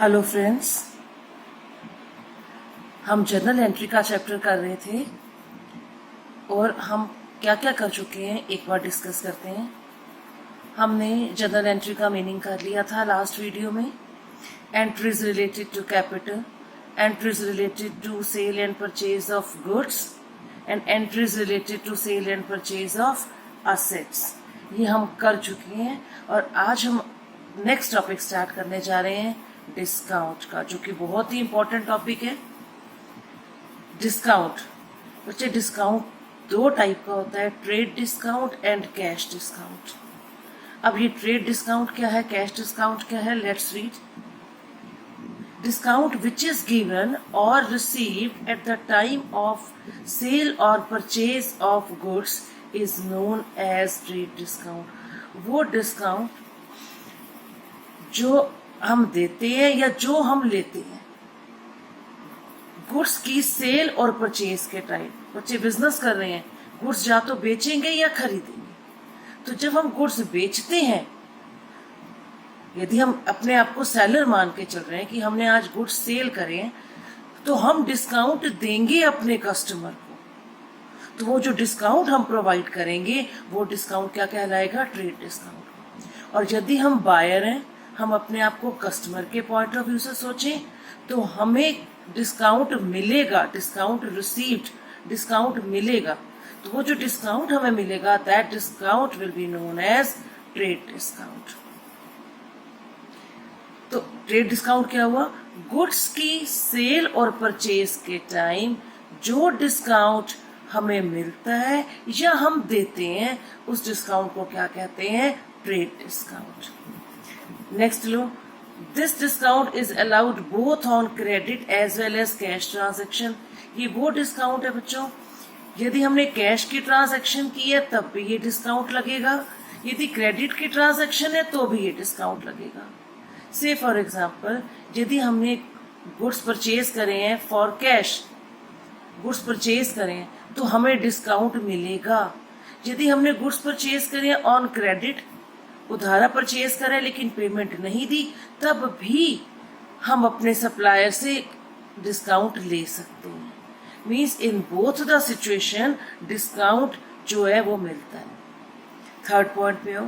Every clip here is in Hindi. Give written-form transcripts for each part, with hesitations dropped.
हेलो फ्रेंड्स, हम जर्नल एंट्री का चैप्टर कर रहे थे और हम क्या क्या कर चुके हैं एक बार डिस्कस करते हैं। हमने जर्नल एंट्री का मीनिंग कर लिया था लास्ट वीडियो में। Entries related to capital, entries related to sale and purchase of goods and entries related to sale and purchase of assets, ये हम कर चुके हैं। और आज हम नेक्स्ट टॉपिक स्टार्ट करने जा रहे हैं डिस्काउंट का, जो कि बहुत ही इंपॉर्टेंट टॉपिक है। डिस्काउंट बच्चे, डिस्काउंट दो टाइप का होता है, trade discount and cash discount. अब ये ट्रेड डिस्काउंट क्या है, कैश डिस्काउंट क्या है, let's read. Discount which is given और received at the time of sale और purchase of goods is known as trade discount. वो डिस्काउंट जो हम देते हैं या जो हम लेते हैं गुड्स की सेल और परचेज के टाइम। बच्चे बिजनेस कर रहे हैं, गुड्स या तो बेचेंगे या खरीदेंगे। तो जब हम गुड्स बेचते हैं, यदि हम अपने आप को सेलर मान के चल रहे हैं कि हमने आज गुड्स सेल करे हैं, तो हम डिस्काउंट देंगे अपने कस्टमर को। तो वो जो डिस्काउंट हम प्रोवाइड करेंगे वो डिस्काउंट क्या कहलाएगा, ट्रेड डिस्काउंट। और यदि हम बायर हैं, हम अपने आप को कस्टमर के पॉइंट ऑफ व्यू से सोचें, तो हमें डिस्काउंट मिलेगा, डिस्काउंट रिसीव्ड, डिस्काउंट मिलेगा। तो वो जो डिस्काउंट हमें मिलेगा, that discount will be known as trade discount. तो ट्रेड डिस्काउंट क्या हुआ, गुड्स की सेल और परचेज के टाइम जो डिस्काउंट हमें मिलता है या हम देते हैं, उस डिस्काउंट को क्या कहते हैं, ट्रेड डिस्काउंट। नेक्स्ट लो, this discount is allowed both on credit as well as cash transaction. ये वो डिस्काउंट है बच्चों, यदि हमने कैश की ट्रांजैक्शन की है तब भी ये डिस्काउंट लगेगा, यदि क्रेडिट की ट्रांजैक्शन है तो भी ये डिस्काउंट लगेगा। से फॉर एग्जाम्पल, यदि हमने गुड्स परचेज करे हैं फॉर कैश, गुड्स परचेज करें तो हमें डिस्काउंट मिलेगा। यदि हमने गुड्स परचेज करे ऑन क्रेडिट, उधारा परचेज करें लेकिन पेमेंट नहीं दी, तब भी हम अपने सप्लायर से डिस्काउंट ले सकते हैं। Means in both the situation discount जो है वो मिलता है। थर्ड पॉइंट पे हो,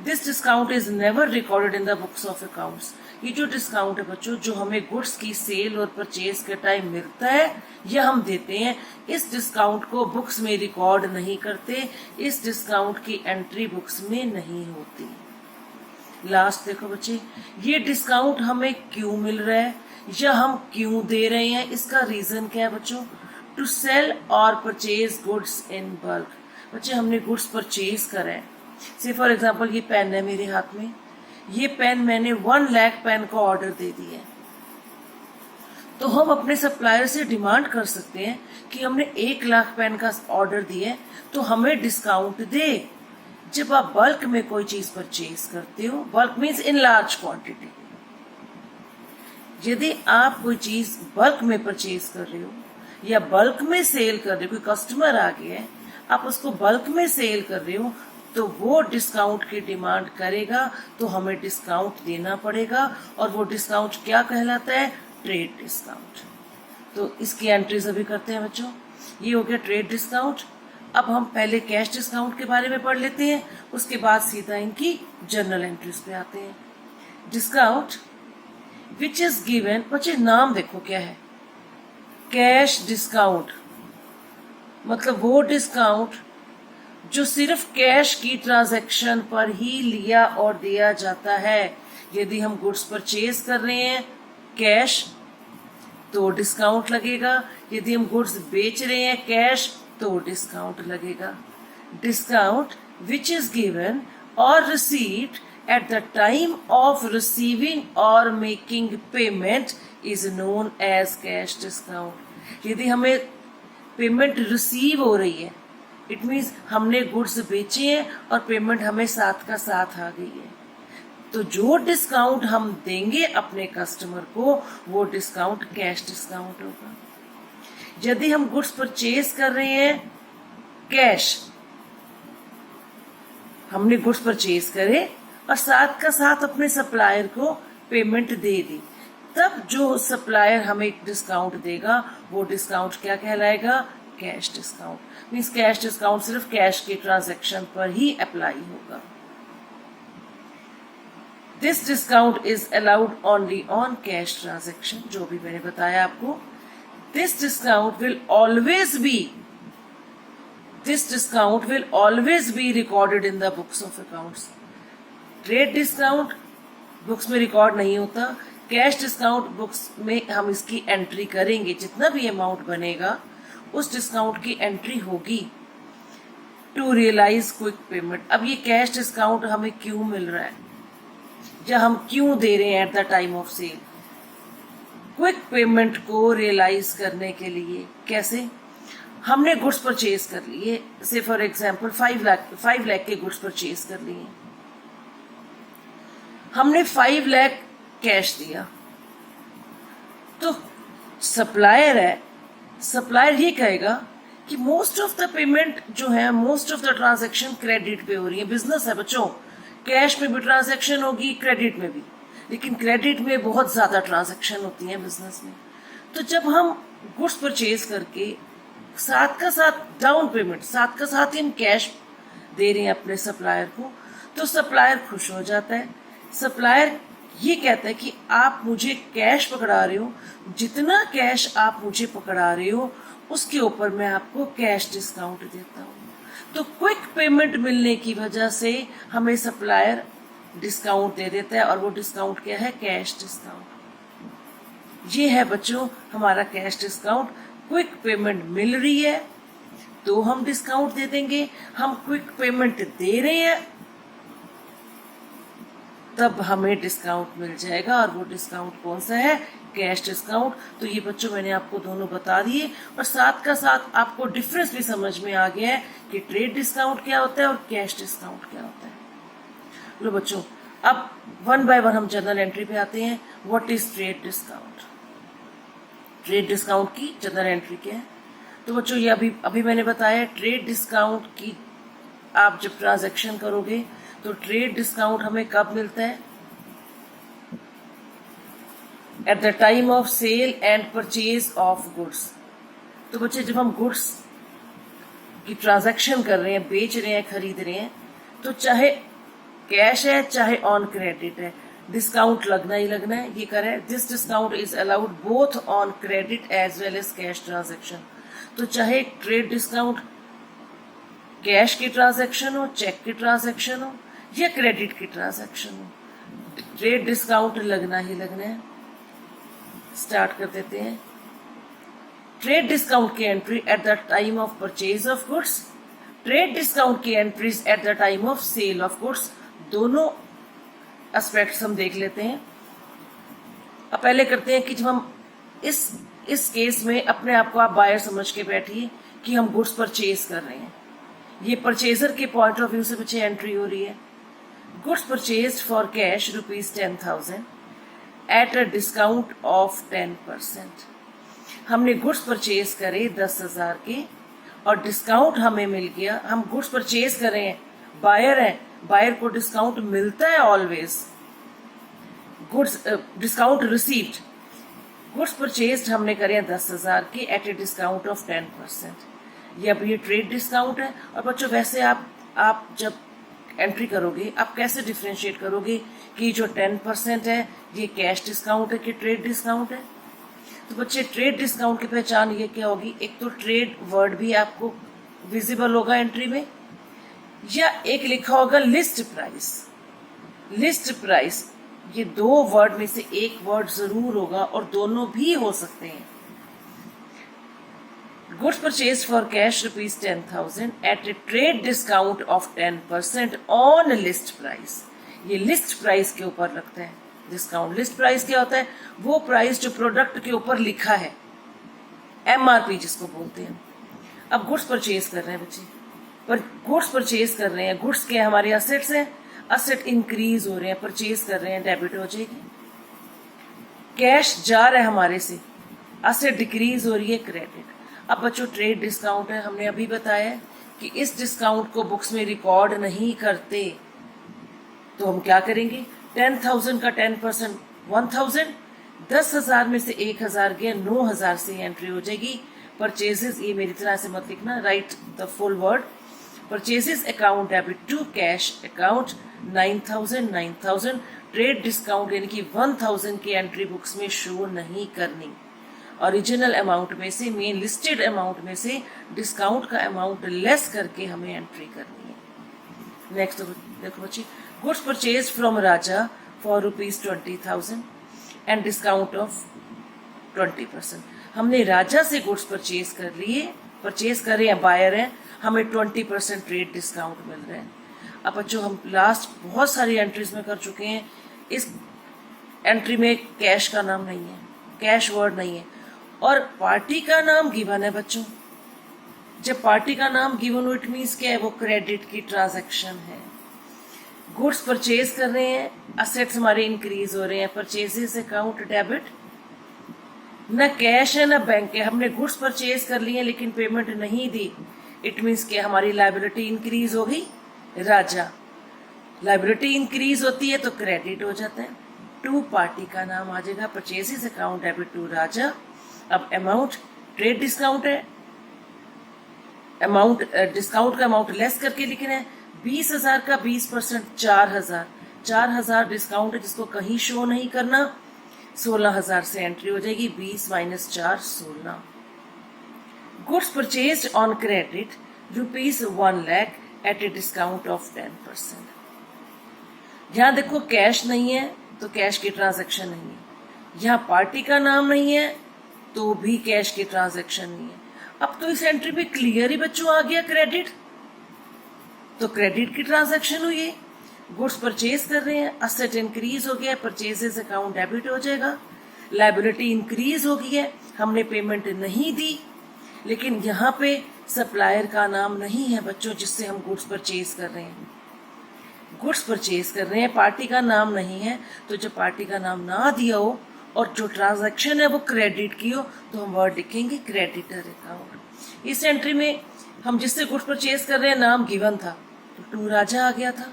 this discount is never recorded in the books of accounts. ये जो डिस्काउंट है बच्चों, जो हमें गुड्स की सेल और परचेज के टाइम मिलता है या हम देते हैं, इस डिस्काउंट को बुक्स में रिकॉर्ड नहीं करते, इस डिस्काउंट की एंट्री बुक्स में नहीं होती। लास्ट देखो बच्चे, ये डिस्काउंट हमें क्यों मिल रहा है या हम क्यों दे रहे हैं, इसका रीजन क्या है बच्चों, टू सेल और परचेज गुड्स इन बल्क। बच्चे, हमने गुड्स परचेज करा है, से फॉर एग्जाम्पल ये पेन है मेरे हाथ में, ये पेन मैंने 1 लाख पेन का ऑर्डर दे दिया है, तो हम अपने सप्लायर से डिमांड कर सकते हैं कि हमने 1 लाख पेन का ऑर्डर दिया है तो हमें डिस्काउंट दे। जब आप बल्क में कोई चीज परचेज करते हो, bulk means in large quantity, यदि आप कोई चीज बल्क में परचेज कर रहे हो या बल्क में सेल कर रहे हो, कोई कस्टमर आ गया है, आप उसको बल्क में सेल कर रहे हो, तो वो डिस्काउंट की डिमांड करेगा तो हमें डिस्काउंट देना पड़ेगा। और वो डिस्काउंट क्या कहलाता है, ट्रेड डिस्काउंट। तो इसकी एंट्रीज अभी करते हैं बच्चों। ये हो गया ट्रेड डिस्काउंट। अब हम पहले कैश डिस्काउंट के बारे में पढ़ लेते हैं, उसके बाद सीधा इनकी जर्नल एंट्रीज पे आते हैं। डिस्काउंट विच इज गिवन, बच्चे नाम देखो क्या है, कैश डिस्काउंट, मतलब वो डिस्काउंट जो सिर्फ कैश की ट्रांजैक्शन पर ही लिया और दिया जाता है। यदि हम गुड्स परचेज कर रहे हैं कैश तो डिस्काउंट लगेगा, यदि हम गुड्स बेच रहे हैं कैश तो डिस्काउंट लगेगा। डिस्काउंट विच इज गिवन और received at the time of receiving और making payment is known as cash discount. यदि हमें पेमेंट रिसीव हो रही है, इट मीन्स हमने गुड्स बेचे हैं और पेमेंट हमें साथ का साथ आ गई है, तो जो डिस्काउंट हम देंगे अपने कस्टमर को वो डिस्काउंट कैश डिस्काउंट होगा। यदि हम गुड्स परचेज कर रहे हैं कैश, हमने गुड्स परचेज करे और साथ का साथ अपने सप्लायर को पेमेंट दे दी, तब जो सप्लायर हमें डिस्काउंट देगा वो डिस्काउंट क्या कहलाएगा? Cash discount. Means cash discount सिर्फ कैश के ट्रांजैक्शन पर ही अप्लाई होगा। This discount is allowed only on cash transaction, जो भी मैंने बताया आपको। This discount will always be recorded in the books of accounts. Trade discount books में रिकॉर्ड नहीं होता, कैश डिस्काउंट बुक्स में हम इसकी एंट्री करेंगे। जितना भी अमाउंट बनेगा उस डिस्काउंट की एंट्री होगी। To realise quick payment. अब ये कैश डिस्काउंट हमें क्यों मिल रहा है या हम क्यों दे रहे हैं at the time of sale? Quick payment को रियलाइज करने के लिए। कैसे? हमने गुड्स परचेज कर लिए, से फॉर एग्जांपल 5 लाख के गुड्स परचेज कर लिए, हमने 5 लाख कैश दिया, तो सप्लायर है, सप्लायर ये कहेगा कि मोस्ट ऑफ द पेमेंट जो है, most of the transaction credit पे हो रही है। बिजनेस है बच्चों, कैश में भी ट्रांजैक्शन होगी, क्रेडिट में भी, लेकिन क्रेडिट में बहुत ज्यादा ट्रांजैक्शन होती है बिजनेस में। तो जब हम गुड्स परचेज करके साथ का साथ डाउन पेमेंट, साथ का साथ ही हम कैश दे रहे हैं अपने सप्लायर को, तो सप्लायर खुश हो जाता है। सप्लायर ये कहता है कि आप मुझे कैश पकड़ा रहे हो, जितना कैश आप मुझे पकड़ा रहे हो उसके ऊपर मैं आपको कैश डिस्काउंट देता हूँ। तो क्विक पेमेंट मिलने की वजह से हमें सप्लायर डिस्काउंट दे देता है, और वो डिस्काउंट क्या है? Cash discount. ये है बच्चों हमारा कैश डिस्काउंट। क्विक पेमेंट मिल रही है तो हम डिस्काउंट दे देंगे, हम क्विक पेमेंट दे रहे हैं तब हमें डिस्काउंट मिल जाएगा, और वो डिस्काउंट कौन सा है? Cash discount. तो ये बच्चों मैंने आपको दोनों बता दिए, और साथ का साथ आपको डिफरेंस भी समझ में आ गया है कि ट्रेड डिस्काउंट क्या होता है और कैश डिस्काउंट क्या होता है। लो बच्चों, अब 1 बाय 1 हम जर्नल एंट्री पे आते हैं। What is trade discount? Trade discount की जर्नल एंट्री क्या है? तो बच्चों ये अभी मैंने बताया, ट्रेड डिस्काउंट की आप जब ट्रांजैक्शन करोगे तो ट्रेड डिस्काउंट हमें कब मिलता है? At the time of sale and purchase of goods. तो बच्चे जब हम गुड्स की ट्रांजैक्शन कर रहे हैं, बेच रहे हैं, खरीद रहे हैं, तो चाहे कैश है चाहे ऑन क्रेडिट है, डिस्काउंट लगना ही लगना है। ये करें, this discount is allowed both on credit as well as cash transaction. तो चाहे ट्रेड डिस्काउंट कैश की ट्रांजैक्शन हो, चेक की ट्रांजैक्शन हो या क्रेडिट की ट्रांजैक्शन हो, ट्रेड डिस्काउंट लगना ही लगना है। स्टार्ट कर देते हैं। ट्रेड डिस्काउंट की entry at the time of purchase of goods, trade discount की entries at the time of sale of goods. दोनों एस्पेक्ट्स हम देख लेते हैं। अब पहले करते हैं कि जब हम इस केस में अपने आप को आप बायर समझ के बैठिए कि हम गुड्स परचेज कर रहे हैं। ये परचेजर के पॉइंट ऑफ व्यू से बच्चे एंट्री हो रही है। Goods purchase for cash ₹10,000 at a discount of 10%। हमने गुड्स परचेज करे 10,000 के और डिस्काउंट हमें मिल गया। हम गुड्स परचेज कर रहे हैं, बायर है, बायर को डिस्काउंट मिलता है always. Goods discount received, goods purchase हमने करे हैं 10,000 के एट ए डिस्काउंट ऑफ 10%। ये अब ये ट्रेड डिस्काउंट है। और बच्चों वैसे आप जब एंट्री करोगे आप कैसे डिफ्रेंशिएट करोगे कि जो 10% है ये कैश डिस्काउंट है कि ट्रेड डिस्काउंट है? तो बच्चे ट्रेड डिस्काउंट की पहचान ये क्या होगी? एक तो ट्रेड वर्ड भी आपको विजिबल होगा एंट्री में, या एक लिखा होगा लिस्ट प्राइस। लिस्ट प्राइस, ये 2 वर्ड में से एक वर्ड जरूर होगा और दोनों भी हो सकते हैं। Goods purchase for cash ₹10,000 at a trade discount of 10% on list price. ये लिस्ट प्राइस के ऊपर लगता है डिस्काउंट। लिस्ट प्राइस क्या होता है? वो प्राइस जो प्रोडक्ट के ऊपर लिखा है, MRP जिसको बोलते हैं। अब गुड्स परचेज कर रहे हैं बच्चे, पर गुड्स परचेज कर रहे हैं, गुड्स के हमारे असेट्स हैं, असेट इंक्रीज हो रहे हैं, परचेज कर रहे हैं, डेबिट हो जाएगी। कैश जा रहा है हमारे से, असेट डिक्रीज हो रही है, क्रेडिट। अब बच्चों ट्रेड डिस्काउंट है, हमने अभी बताया कि इस डिस्काउंट को बुक्स में रिकॉर्ड नहीं करते, तो हम क्या करेंगे? 10,000 का 10% 1,000, 10,000 में से 1,000 गया, 9,000 से एंट्री हो जाएगी। परचेजेस, ये मेरी तरह से मत लिखना, write the full word. Purchases account debit to cash account 9,000। Trade discount यानी कि 1,000 की एंट्री बुक्स में शो नहीं करनी। ओरिजिनल अमाउंट में से, मेन लिस्टेड अमाउंट में से डिस्काउंट का अमाउंट लेस करके हमें एंट्री करनी है। नेक्स्ट देखो बच्चे, goods purchase from Raja for ₹20,000 and discount of 20%। हमने राजा से गुड्स परचेज कर लिए, परचेज कर रहे हैं, बायर हैं, हमें 20% ट्रेड डिस्काउंट मिल रहा है। अब बच्चों हम लास्ट बहुत सारी एंट्रीज में कर चुके हैं, इस एंट्री में कैश का नाम नहीं है, कैश वर्ड नहीं है, और पार्टी का नाम गिवन है बच्चों। जब पार्टी का नाम गिवन हो, इट मीन्स क्या है, वो क्रेडिट की ट्रांजैक्शन है। गुड्स परचेज कर रहे हैं, असेट्स हमारे इंक्रीज हो रहे हैं, परचेजेस अकाउंट डेबिट, न कैश है न बैंक है, हमने गुड्स परचेज कर लिए लेकिन पेमेंट नहीं दी, इट मीन्स कि हमारी लायबिलिटी इंक्रीज हो गई, राजा। लायबिलिटी इंक्रीज होती है तो क्रेडिट हो जाता है, टू पार्टी का नाम आ जाएगा, परचेजेस अकाउंट डेबिट टू राजा। अब अमाउंट ट्रेड डिस्काउंट है, अमाउंट डिस्काउंट का अमाउंट लेस करके लिखना है, 20,000 का 20% 4,000, 4,000 डिस्काउंट है जिसको कहीं शो नहीं करना, 16,000 से एंट्री हो जाएगी, 20 - 4 16। Goods purchased on credit ₹1 lakh at a discount of 10%। यहाँ देखो कैश नहीं है तो कैश की ट्रांजैक्शन नहीं है, यहाँ पार्टी का नाम नहीं है तो भी कैश की ट्रांजैक्शन नहीं है। अब तो इस एंट्री में क्लियर ही बच्चों आ गया क्रेडिट, तो क्रेडिट की ट्रांजैक्शन हुई है। गुड्स परचेज कर रहे हैं, असेट इंक्रीज हो गया, परचेजेस अकाउंट डेबिट हो जाएगा, लायबिलिटी इंक्रीज हो गई है, हमने पेमेंट नहीं दी, लेकिन यहाँ पे सप्लायर का नाम नहीं है बच्चों जिससे हम गुड्स परचेज कर रहे हैं। गुड्स परचेज कर रहे हैं, पार्टी का नाम नहीं है, तो जब पार्टी का नाम ना दिया हो और जो ट्रांजैक्शन है वो क्रेडिट की हो तो हम वर्ड लिखेंगे क्रेडिटर अकाउंट। इस एंट्री में हम जिससे गुड्स परचेज कर रहे हैं नाम गिवन था तो टू राजा आ गया था।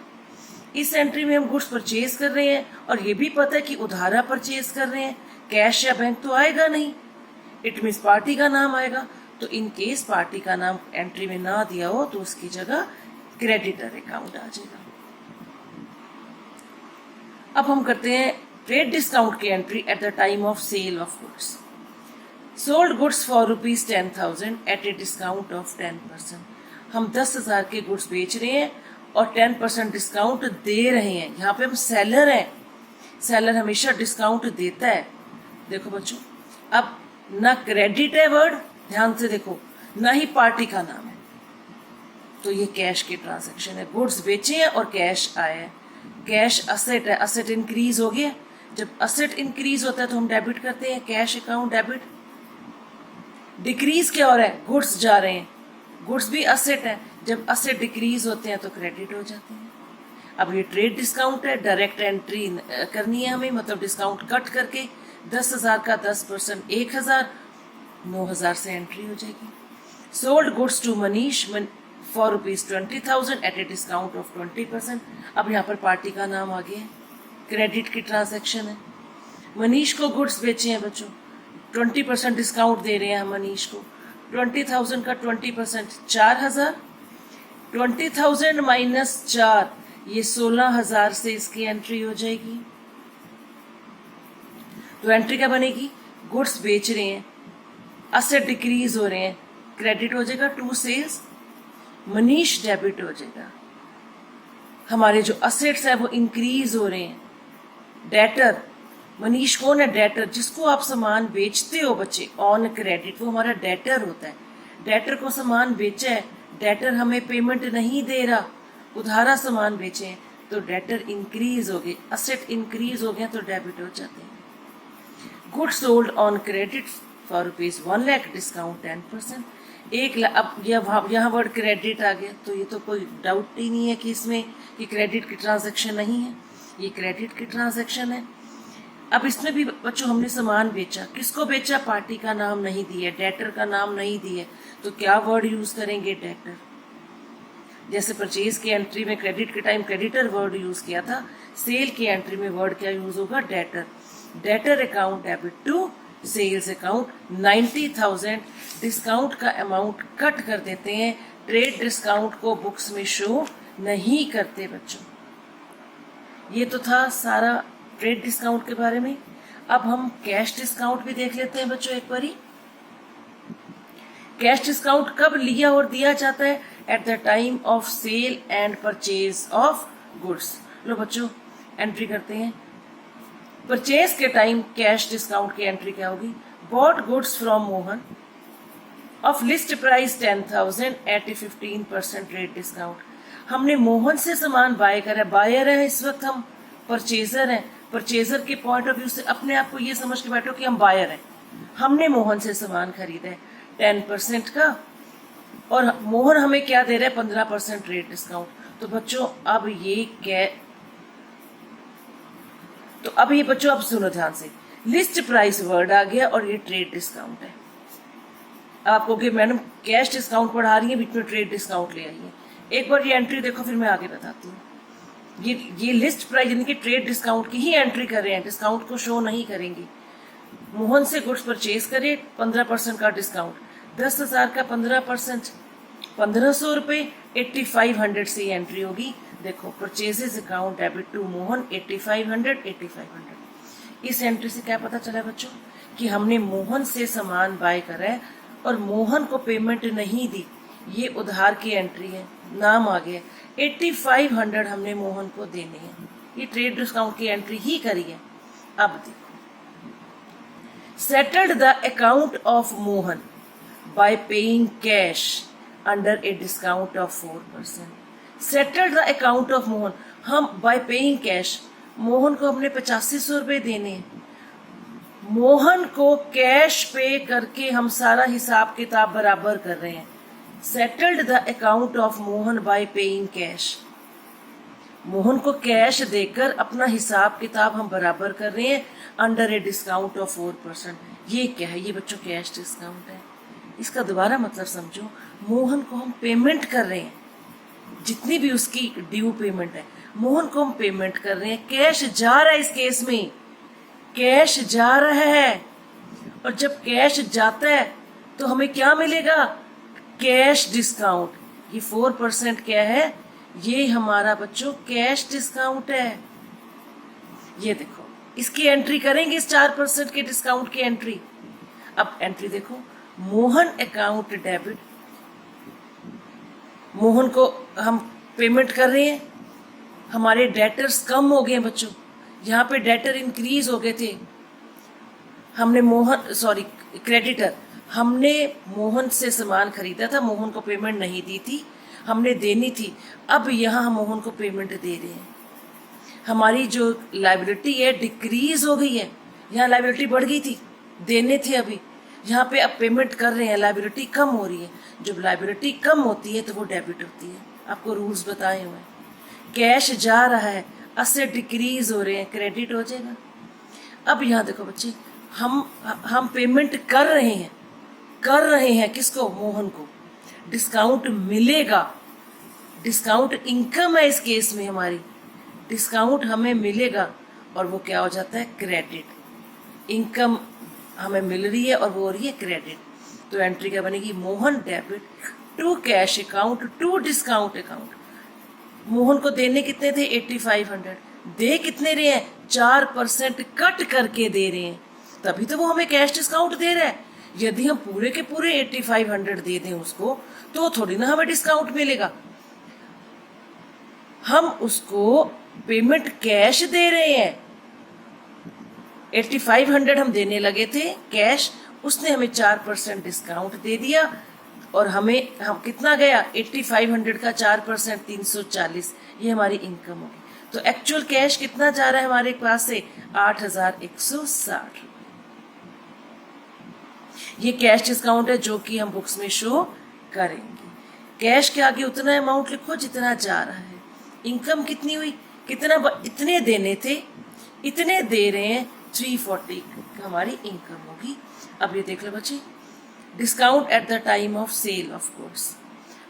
इस एंट्री में हम गुड्स परचेज कर रहे हैं और ये भी पता है कि उधारा परचेज कर रहे हैं, कैश या बैंक तो आएगा नहीं, इट मीन्स पार्टी का नाम आएगा। तो इन केस पार्टी का नाम एंट्री में ना दिया हो तो उसकी जगह क्रेडिटर अकाउंट आ जाएगा। अब हम करते हैं ट्रेड डिस्काउंट की entry at the time of sale of goods. Sold goods for ₹10,000 at a discount of 10%। हम 10,000 के गुड्स बेच रहे हैं और 10% डिस्काउंट दे रहे हैं। यहाँ पे हम सेलर हैं, सेलर हमेशा डिस्काउंट देता है। देखो बच्चों, अब ना क्रेडिट है वर्ड, ध्यान से देखो, ना ही पार्टी का नाम है, तो ये कैश की ट्रांजैक्शन है। गुड्स बेचे हैं और कैश आया है, कैश असेट है, असेट इंक्रीज हो गया, जब असेट इंक्रीज होता है तो हम डेबिट करते हैं, कैश अकाउंट डेबिट। डिक्रीज क्या हो रहा है, गुड्स जा रहे हैं, गुड्स भी असेट है, जब असेट डिक्रीज होते हैं तो क्रेडिट हो जाते हैं। अब ये ट्रेड डिस्काउंट है, डायरेक्ट एंट्री करनी है हमें, मतलब डिस्काउंट कट करके 10,000 का 10% 1,000, 9,000 से एंट्री हो जाएगी। Sold goods to Manish for ₹20,000 at a discount of 20%। अब यहाँ पर पार्टी का नाम आ गया है, क्रेडिट की ट्रांजैक्शन है। मनीष को गुड्स बेचे हैं बच्चों, 20% डिस्काउंट दे रहे हैं हम मनीष को, 20,000 का 20% 4,000, 20,000 - 4 ये 16,000 से इसकी एंट्री हो जाएगी। तो एंट्री क्या बनेगी, गुड्स बेच रहे हैं, असेट डिक्रीज हो रहे हैं, क्रेडिट हो जाएगा टू सेल्स, मनीष डेबिट हो जाएगा। हमारे जो असेट्स है वो इंक्रीज हो रहे हैं, डेटर, मनीष कौन है, डेटर, जिसको आप सामान बेचते हो बच्चे ऑन क्रेडिट, वो हमारा डेटर होता है। डेटर को सामान बेचा है, डेटर हमें पेमेंट नहीं दे रहा, उधारा सामान बेचे हैं तो डेटर इंक्रीज हो गए, असेट इंक्रीज हो गए तो डेबिट हो जाते हैं। Goods sold on credit for ₹1 lakh discount 10%, 1 lakh. अब यहाँ वर्ड क्रेडिट आ गया तो ये तो कोई डाउट ही नहीं है कि इसमें कि क्रेडिट की ट्रांजैक्शन नहीं है, ये क्रेडिट की ट्रांजैक्शन है। अब इसमें भी बच्चों हमने सामान बेचा, किसको बेचा, पार्टी का नाम नहीं दिया, डेटर का नाम नहीं दिया, तो क्या वर्ड यूज करेंगे, डेटर। जैसे परचेज की एंट्री में क्रेडिट के टाइम क्रेडिटर वर्ड यूज किया था, सेल की एंट्री में वर्ड क्या यूज होगा, debtor. Debtor account debit to sales account 90,000। Discount का अमाउंट कट कर देते हैं, ट्रेड डिस्काउंट को बुक्स में शो नहीं करते बच्चों। ये तो था सारा ट्रेड डिस्काउंट के बारे में। अब हम कैश डिस्काउंट भी देख लेते हैं बच्चों एक बारी। कैश डिस्काउंट कब लिया और दिया जाता है? At the time of sale and purchase of goods. लो बच्चों एंट्री करते हैं। परचेज के टाइम कैश डिस्काउंट की एंट्री क्या होगी? Bought goods from Mohan of list price 10,000 at 15% trade discount. हमने मोहन से सामान बाय करा, बायर है इस वक्त, हम परचेजर हैं। परचेजर के पॉइंट ऑफ व्यू से अपने आप को ये समझ के बैठो कि हम बायर हैं। हमने मोहन से सामान खरीदा है 10% का, और मोहन हमें क्या दे रहा है? 15% ट्रेड डिस्काउंट। तो बच्चों अब ये बच्चों अब सुनो ध्यान से, लिस्ट प्राइस वर्ड आ गया और ये ट्रेड डिस्काउंट है। आपको कि मैडम कैश डिस्काउंट पढ़ा रही है, बीच में ट्रेड डिस्काउंट ले आई है। एक बार ये एंट्री देखो, फिर मैं आगे बताती हूँ। ये लिस्ट प्राइस यानी कि ट्रेड डिस्काउंट की ही एंट्री कर रहे हैं, डिस्काउंट को शो नहीं करेंगे। मोहन से गुड्स परचेज करे, 15% का डिस्काउंट, 10,000 का 15%, 1,500 रुपये, 8,500 से एंट्री होगी। देखो purchases account debit to Mohan 8,500। इस एंट्री से क्या पता चला बच्चों कि हमने मोहन से सामान बाय करा है और मोहन को पेमेंट नहीं दी। ये उधार की एंट्री है, नाम आ गया, 8,500 हमने मोहन को देने हैं। ये ट्रेड डिस्काउंट की एंट्री ही करी है। अब देखो, settled the account of Mohan bye paying cash under A discount of 4%। Settled the account of Mohan, हम बाय पेइंग कैश, मोहन को हमने 8500 रुपये देने हैं। मोहन को कैश पे करके हम सारा हिसाब किताब बराबर कर रहे हैं। Settled the account of Mohan bye paying cash, Mohan को कैश देकर अपना हिसाब किताब हम बराबर कर रहे हैं अंडर ए डिस्काउंट ऑफ 4%। ये क्या है? ये बच्चों कैश डिस्काउंट है। इसका दोबारा मतलब समझो, मोहन को हम पेमेंट कर रहे हैं, जितनी भी उसकी ड्यू पेमेंट है मोहन को हम पेमेंट कर रहे हैं। कैश जा रहा है, इस केस में कैश जा रहा है, और जब कैश जाता है तो हमें क्या मिलेगा? Cash discount. ये 4% क्या है? ये हमारा बच्चों कैश डिस्काउंट है। ये देखो, इसकी एंट्री करेंगे, इस 4% के डिस्काउंट की एंट्री। अब एंट्री देखो, मोहन अकाउंट डेबिट, मोहन को हम पेमेंट कर रहे हैं। हमारे डेटर्स कम हो गए बच्चों, यहाँ पे डेटर इंक्रीज हो गए थे। हमने क्रेडिटर, हमने मोहन से सामान खरीदा था, मोहन को पेमेंट नहीं दी थी, हमने देनी थी। अब यहाँ हम मोहन को पेमेंट दे रहे हैं। हमारी जो लायबिलिटी है डिक्रीज हो गई है, यहाँ लायबिलिटी बढ़ गई थी, देने थे अभी, यहाँ पे अब पेमेंट कर रहे हैं, लायबिलिटी कम हो रही है। जब लायबिलिटी कम होती है तो वो डेबिट होती है। आपको रूल्स बताए हुए हैं। कैश जा रहा है, असेट डिक्रीज हो रहे हैं, क्रेडिट हो जाएगा। अब यहाँ देखो बच्चे, हम पेमेंट कर रहे हैं किसको? मोहन को। डिस्काउंट मिलेगा, डिस्काउंट इनकम है इस केस में हमारी, डिस्काउंट हमें मिलेगा और वो क्या हो जाता है? क्रेडिट। इनकम हमें मिल रही है और वो हो रही है क्रेडिट। तो एंट्री क्या बनेगी? Mohan debit to cash account to discount account. Mohan को देने कितने थे? 8,500। दे कितने रहे हैं? 4% कट करके दे रहे हैं, तभी तो वो हमें कैश डिस्काउंट दे रहा है। यदि हम पूरे के पूरे 8,500 दे दें उसको, तो थोड़ी ना हमें डिस्काउंट मिलेगा। हम उसको पेमेंट कैश दे रहे हैं, 8,500 हम देने लगे थे कैश, उसने हमें 4% डिस्काउंट दे दिया और हम कितना गया? 8,500 का 4% 340, ये हमारी इनकम होगी। तो एक्चुअल कैश कितना जा रहा है हमारे पास से? 8,160। ये कैश डिस्काउंट है जो कि हम बुक्स में शो करेंगे। कैश के आगे उतना अमाउंट लिखो जितना जा रहा है। इनकम कितनी हुई? इतने देने थे, इतने दे रहे हैं, 340 हमारी इनकम होगी। अब ये देख लो बच्चे, discount at the time of sale of goods.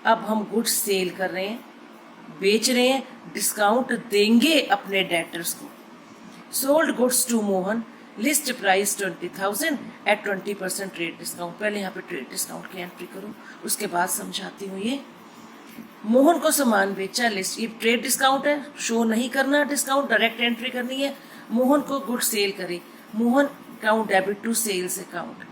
अब हम गुड्स सेल कर रहे हैं, बेच रहे हैं, डिस्काउंट देंगे अपने डेटर्स को। Sold goods to Mohan list price 20,000 at 20% trade discount. पहले यहाँ पे ट्रेड डिस्काउंट की एंट्री करो, उसके बाद समझाती हूँ। ये मोहन को सामान बेचा, लिस्ट, ये ट्रेड डिस्काउंट है, शो नहीं करना डिस्काउंट, डायरेक्ट एंट्री करनी है। मोहन को गुड सेल करे, Mohan account debit to sales account.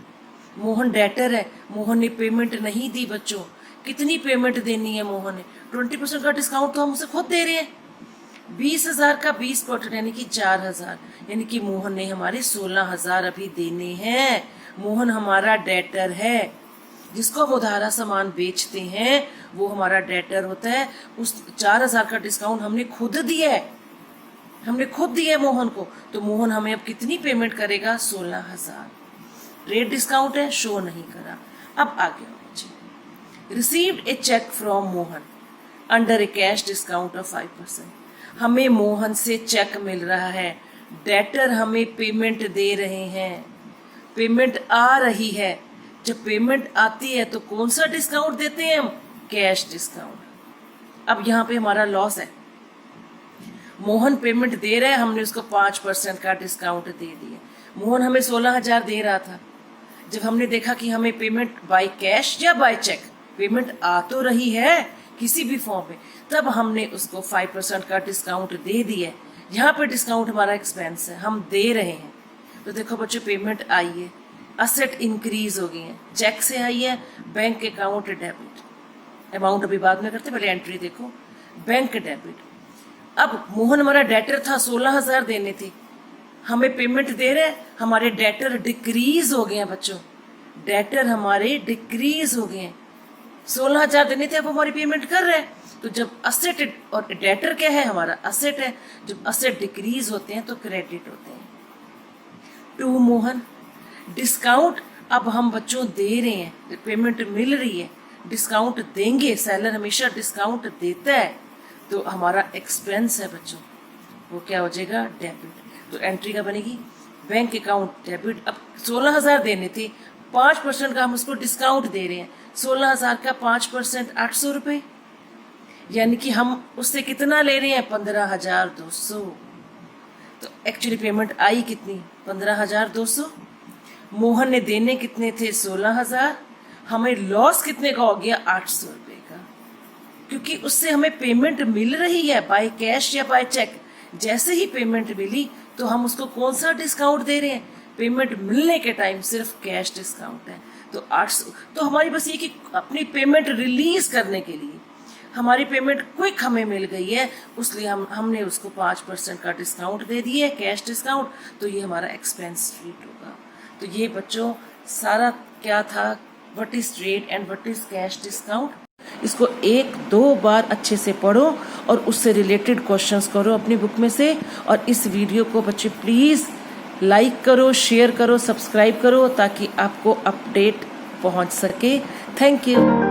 Mohan debtor है, मोहन ने पेमेंट नहीं दी बच्चों। कितनी पेमेंट देनी है मोहन ने? 20% का डिस्काउंट तो हम उसे खुद दे रहे हैं। 20,000 का 20% यानी कि 4,000, यानी कि मोहन ने हमारे 16,000 अभी देने हैं। मोहन हमारा डेटर है, जिसको हम उधारा सामान बेचते हैं वो हमारा डेटर होता है। उस 4,000 का डिस्काउंट हमने खुद दिया है, हमने खुद दिया है मोहन को, तो मोहन हमें अब कितनी पेमेंट करेगा? 16,000। ट्रेड डिस्काउंट है, शो नहीं करा। अब आगे बच्चे, received a cheque from Mohan under a cash discount of 5%। हमें मोहन से चेक मिल रहा है, डेटर हमें पेमेंट दे रहे हैं, पेमेंट आ रही है। जब पेमेंट आती है तो कौन सा डिस्काउंट देते हैं हम? Cash discount. अब यहाँ पे हमारा लॉस है, मोहन पेमेंट दे रहा है, हमने उसको 5% का डिस्काउंट दे दिया। मोहन हमें 16,000 दे रहा था, जब हमने देखा कि हमें पेमेंट बाय कैश या बाय चेक पेमेंट आ तो रही है किसी भी फॉर्म में, तब हमने उसको 5% का डिस्काउंट दे दिया। यहाँ पे डिस्काउंट हमारा एक्सपेंस है, हम दे रहे हैं। तो देखो बच्चों, पेमेंट आई है, असेट इंक्रीज हो गई है, चेक से आई है, बैंक अकाउंट डेबिट। अमाउंट अभी बाद में करते, पहले एंट्री देखो, बैंक डेबिट। अब मोहन हमारा डेटर था, 16,000 देने थे, हमें पेमेंट दे रहे, हमारे डेटर डिक्रीज हो गए हैं बच्चों, डेटर हमारे डिक्रीज हो गए हैं। 16,000 देने थे, अब हमारी पेमेंट कर रहे हैं। तो जब असेट और डेटर क्या है? हमारा असेट है। जब असेट डिक्रीज होते हैं तो क्रेडिट होते हैं। टू मोहन, डिस्काउंट अब हम बच्चों दे रहे हैं, पेमेंट मिल रही है, डिस्काउंट देंगे, सेलर हमेशा डिस्काउंट देता है, तो हमारा एक्सपेंस है बच्चों, वो क्या हो जाएगा? डेबिट। तो एंट्री का बनेगी बैंक अकाउंट डेबिट। अब 16,000 देने थे, 5% का हम उसको डिस्काउंट दे रहे हैं। 16,000 का 5% 800 रुपये, यानी कि हम उससे कितना ले रहे हैं? 15,200। तो एक्चुअली पेमेंट आई कितनी? 15,200। मोहन ने देने कितने थे? 16,000। हमें लॉस कितने का हो गया? 800 रुपये का, क्योंकि उससे हमें पेमेंट मिल रही है बाय कैश या बाय चेक। जैसे ही पेमेंट मिली तो हम उसको कौन सा डिस्काउंट दे रहे हैं? पेमेंट मिलने के टाइम सिर्फ कैश डिस्काउंट है, तो 800। तो हमारी बस ये कि अपनी पेमेंट रिलीज करने के लिए हमारी पेमेंट क्विक हमें मिल गई है, इसलिए हमने उसको 5% का डिस्काउंट दे दिया है, कैश डिस्काउंट। तो ये हमारा एक्सपेंस ट्रीट होगा। तो ये बच्चों सारा क्या था, what is trade and what is cash discount. इसको 1-2 बार अच्छे से पढ़ो और उससे रिलेटेड क्वेश्चंस करो अपनी बुक में से। और इस वीडियो को बच्चे प्लीज़ लाइक करो, शेयर करो, सब्सक्राइब करो, ताकि आपको अपडेट पहुंच सके। Thank you.